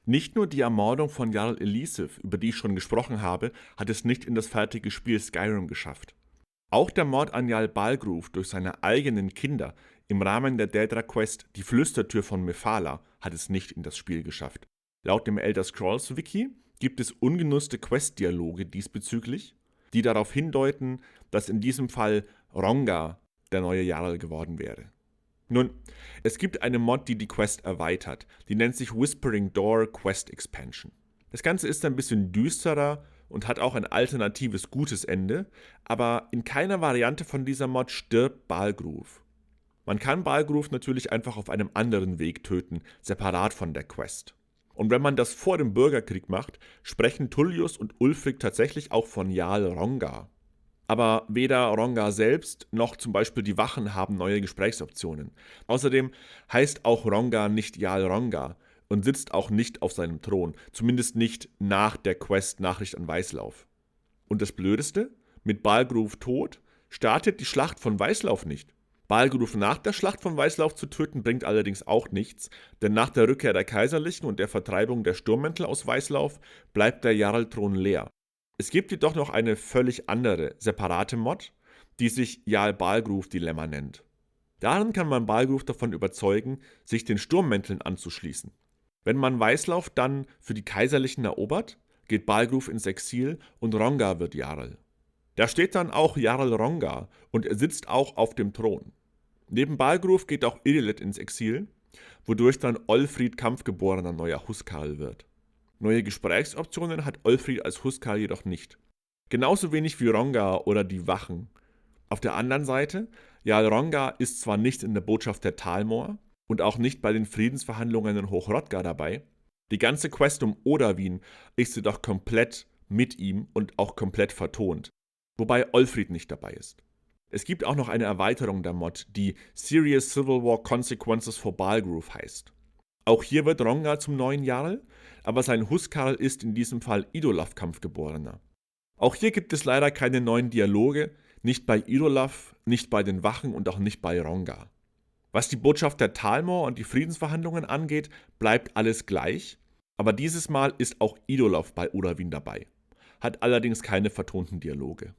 Nicht nur die Ermordung von Jarl Elisif, über die ich schon gesprochen habe, hat es nicht in das fertige Spiel Skyrim geschafft. Auch der Mord an Jarl Balgruuf durch seine eigenen Kinder im Rahmen der Daedra Quest Die Flüstertür von Mephala hat es nicht in das Spiel geschafft. Laut dem Elder Scrolls Wiki gibt es ungenutzte Quest-Dialoge diesbezüglich, die darauf hindeuten, dass in diesem Fall Ronga der neue Jarl geworden wäre. Nun, es gibt eine Mod, die die Quest erweitert. Die nennt sich Whispering Door Quest Expansion. Das Ganze ist ein bisschen düsterer und hat auch ein alternatives gutes Ende, aber in keiner Variante von dieser Mod stirbt Balgruuf. Man kann Balgruuf natürlich einfach auf einem anderen Weg töten, separat von der Quest. Und wenn man das vor dem Bürgerkrieg macht, sprechen Tullius und Ulfric tatsächlich auch von Jarl Ronga. Aber weder Ronga selbst noch zum Beispiel die Wachen haben neue Gesprächsoptionen. Außerdem heißt auch Ronga nicht Jarl Ronga und sitzt auch nicht auf seinem Thron, zumindest nicht nach der Quest Nachricht an Weißlauf. Und das Blödeste, mit Balgruuf tot startet die Schlacht von Weißlauf nicht. Balgruuf nach der Schlacht von Weißlauf zu töten bringt allerdings auch nichts, denn nach der Rückkehr der Kaiserlichen und der Vertreibung der Sturmmäntel aus Weißlauf bleibt der Jarlthron leer. Es gibt jedoch noch eine völlig andere, separate Mod, die sich Jarl Balgruuf Dilemma nennt. Darin kann man Balgruuf davon überzeugen, sich den Sturmmänteln anzuschließen. Wenn man Weißlauf dann für die Kaiserlichen erobert, geht Balgruuf ins Exil und Ronga wird Jarl. Da steht dann auch Jarl Ronga und er sitzt auch auf dem Thron. Neben Balgruuf geht auch Irileth ins Exil, wodurch dann Olfried Kampfgeborener neuer Huskarl wird. Neue Gesprächsoptionen hat Olfried als Huskarl jedoch nicht. Genauso wenig wie Ronga oder die Wachen. Auf der anderen Seite, Jarl Ronga ist zwar nicht in der Botschaft der Talmor und auch nicht bei den Friedensverhandlungen in Hochrodgar dabei, die ganze Quest um Oderwin ist jedoch komplett mit ihm und auch komplett vertont, wobei Olfried nicht dabei ist. Es gibt auch noch eine Erweiterung der Mod, die Serious Civil War Consequences for Balgruuf heißt. Auch hier wird Ronga zum neuen Jarl, aber sein Huskarl ist in diesem Fall Idolaf Kampfgeborener. Auch hier gibt es leider keine neuen Dialoge, nicht bei Idolaf, nicht bei den Wachen und auch nicht bei Ronga. Was die Botschaft der Talmor und die Friedensverhandlungen angeht, bleibt alles gleich, aber dieses Mal ist auch Idolaf bei Oderwin dabei, hat allerdings keine vertonten Dialoge.